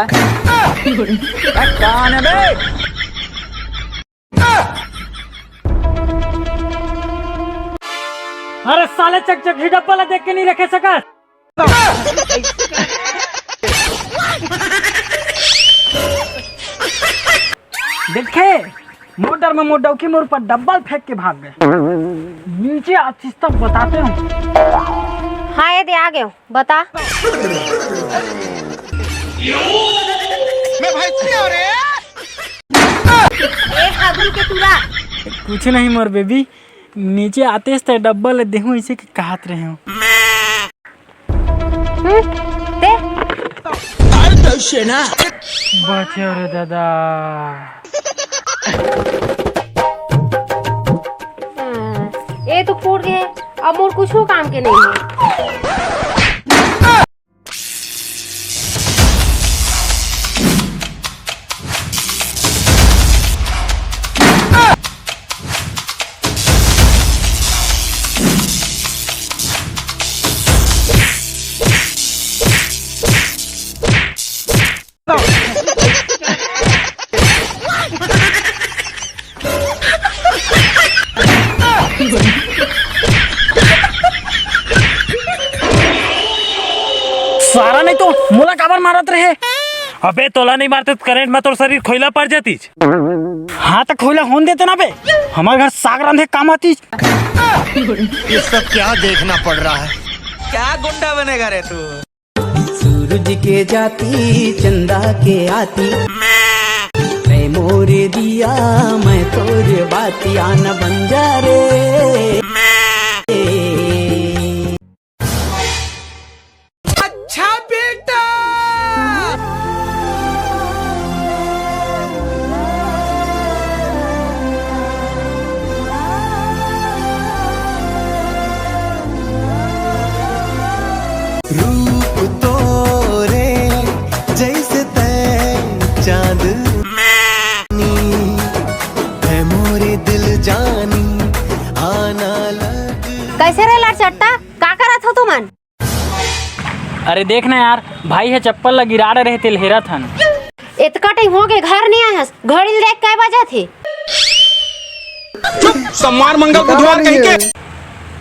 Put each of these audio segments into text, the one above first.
कौन है बे? अरे साले चकचकी डब्बा ला देख के नहीं रखे सका। देखे मोटर में मोड़ की मोर पर डब्बल फेंक के भाग गए। नीचे आतीस तक बताते हूँ। हाँ ये दे आ गए बता। मैं भाई क्या हो रहे हैं? एक खबरू के तुरा कुछ नहीं मोर बेबी, नीचे आते थे डब्बा ले देखूं इसे के कहत रहे हो। दे बचे रे दादा। ये तो फूट गए, अब मोर कुछ काम के नहीं है। सारा नहीं तो मोला काबर मारत रहे। अबे तोला नहीं मारते तो करंट में तो शरीर खोइला पड़ जाती। हाँ तो खोला होन देते ना बे, हमारे घर साग रांधे काम आती। ये सब क्या देखना पड़ रहा है? क्या गुंडा बनेगा रे तू? सूरज के जाती चंदा के आती, मैं मोरे दिया मैं तोरे बाती, आना बन जा रे। अच्छा बेटा रूप तोरे जैसे तै चांद है मोरे दिल जानी, आना लग। कैसे रे लड़चट्टा, का करत हो तुमन? अरे देखना यार, भाई है चप्पल ला गिरा रहे थे लहरा थन। इतका टाइम हो गए घर नहीं आया, घड़ी देख के बजा थे। सोमवार मंगल बुधवार कहीं के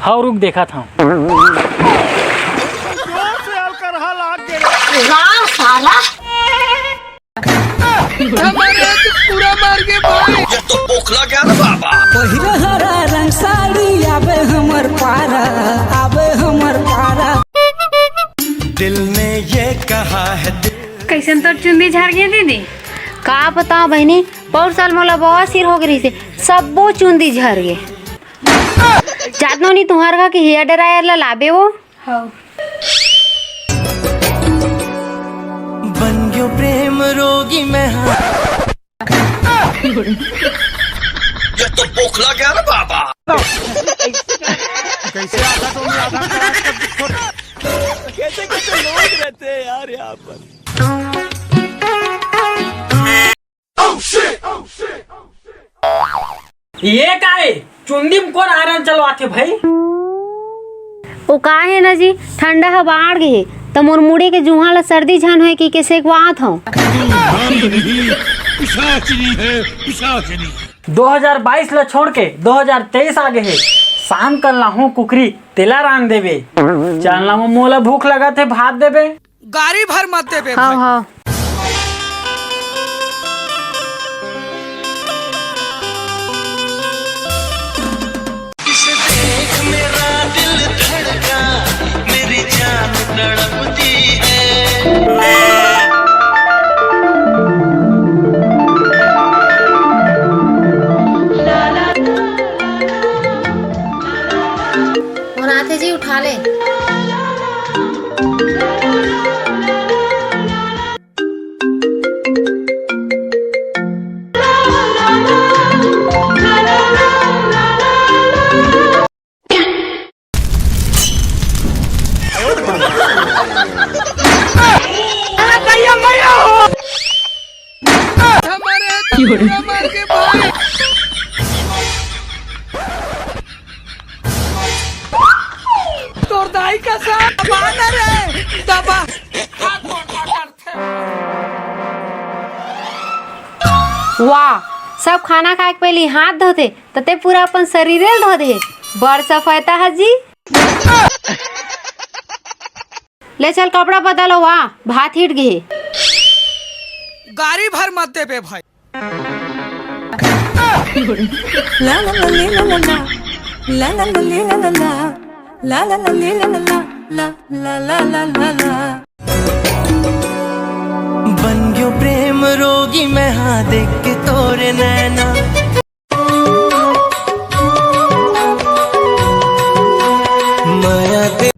हाँ रुक देखा था। साला पूरा मार के भाई ये तो पोखला क्या ना बाबा। पहिरा हरा रंग साड़ी आवे हमर पारा, आवे हमर पारा। दिल ने ये कहा है। कैसन तो चुंदी झड़ गई दीदी? का बताओ बहनी, बहुत साल मोला बहुत सिर हो गई से सबो चुंदी झड़ गए। जानो नहीं तुम्हारे का कि हेयर ड्रायर ला लाबे वो। बन गयो प्रेम रोगी मैं। ये तो पोखला क्या ना बाबा। कैसे आधा तो नहीं आधा कैसे कैसे लोग रहते हैं यार यहाँ पर। ये का है चुंदी में कौन आयरन चलवाते भाई? वो का है ना जी, ठंडा हवा आड़ गए तो मोर मुड़ी के जुहा ला सर्दी झान है कि कैसे वात हूँ। 2022 ला छोड़ के 2023 आ गए है। शाम कल लाहू कुकरी तेला रान देवे, चलना में मोला भूख लगा थे भात देवे। गाड़ी भर मत दे बे। हाँ हाँ मेरा दिल धड़का, मेरी जान तड़पती है। मुनाथे जी उठा ले। मार के भाई तोर दाई का साथ बानर है दबा। वाह, सब खाना खाए के पहले हाथ धोते तते पूरा अपन शरीर धो दे। बड़ सफायता है जी। ले चल कपड़ा बदलो। वाह, भात हिट गए। गाड़ी भर मत दे बे भाई। ला ला ला ला ला ला ला ला ला ला ला ला ला ला ला ला ला ला ला। बन गयो प्रेम रोगी मैं हाँ देख के तोरे नैना। माया दे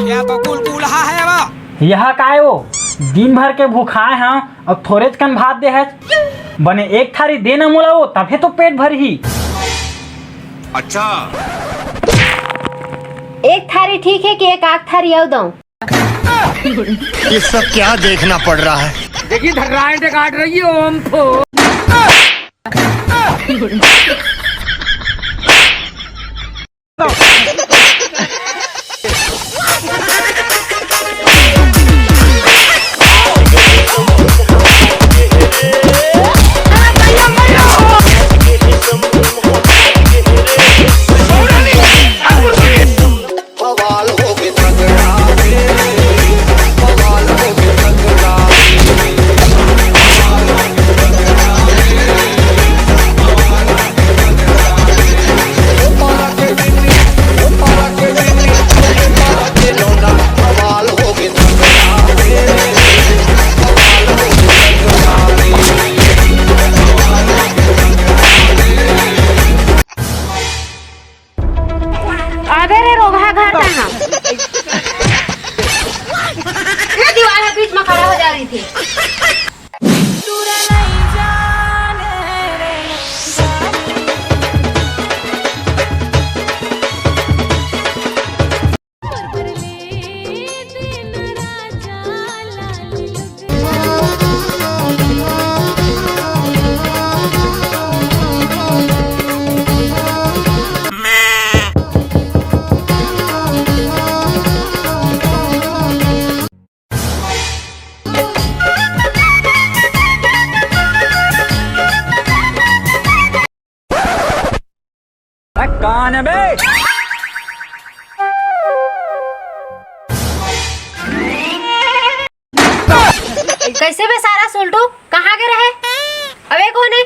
या तो कुलकुलहा है वो। यह काय वो दिन भर के भूखाए हैं और थोड़े कन भात दे है। बने एक थारी देना मोला वो तभी तो पेट भर ही। अच्छा, एक थारी ठीक है कि एक आख थारी आऊ दऊं? ये सब क्या देखना पड़ रहा है। देखिए धर्राएं काट रही है ओम को। दीवार बीच में खड़ा हो जा रही थी। कौन है बे? कैसे बे सारा सुल्टू कहाँ के रहे? अबे कौन है?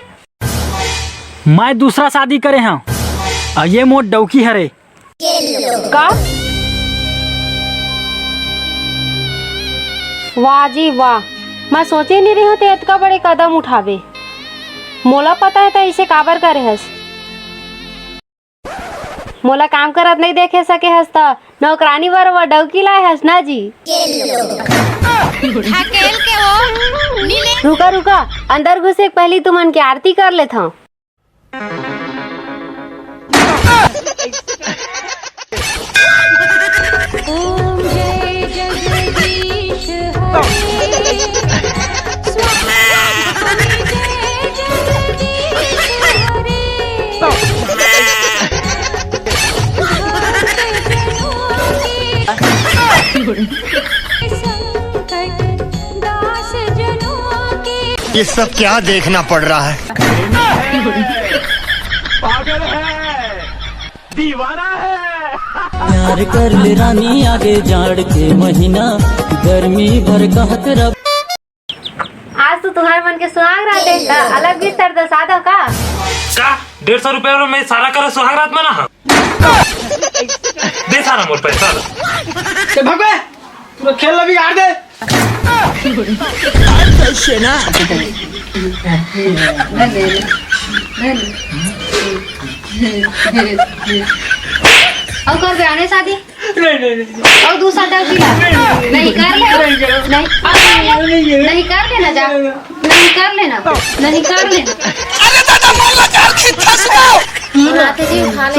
मैं दूसरा शादी करे हैं और ये मोट डौकी हरे। का? वाह जी वाह, मैं सोचे नहीं रही हूँ ते इतना बड़े कदम उठावे। मोला पता है तो इसे काबर करे हस। मोला काम करत नहीं देखे सके हस तो नौकरानी बराबर डौकी लाए हस ना जी। रुका रुका, अंदर घुसे पहली तुमन की आरती कर लेता हूँ। ये सब क्या देखना पड़ रहा है। पागल है, दीवाना है। प्यार कर ले रानी आगे जाड़ के महीना गर्मी भर कहत रब। आज तो तुम्हारे मन के सुहाग रात है, अलग भी सर दसा दो का? 150 रुपए में सारा कर सुहाग रात मना। दे सारा मोर पैसा। भगवे तू खेल बिगाड़ दे। ना और कर बे आने शादी? नहीं और दूसरा डौकी ला। नहीं कर ले, नहीं कर लेना जा, नहीं कर लेना, नहीं कर लेना। अरे दादा मोला चार खिच्चा सुनो। रात जी उठा ले।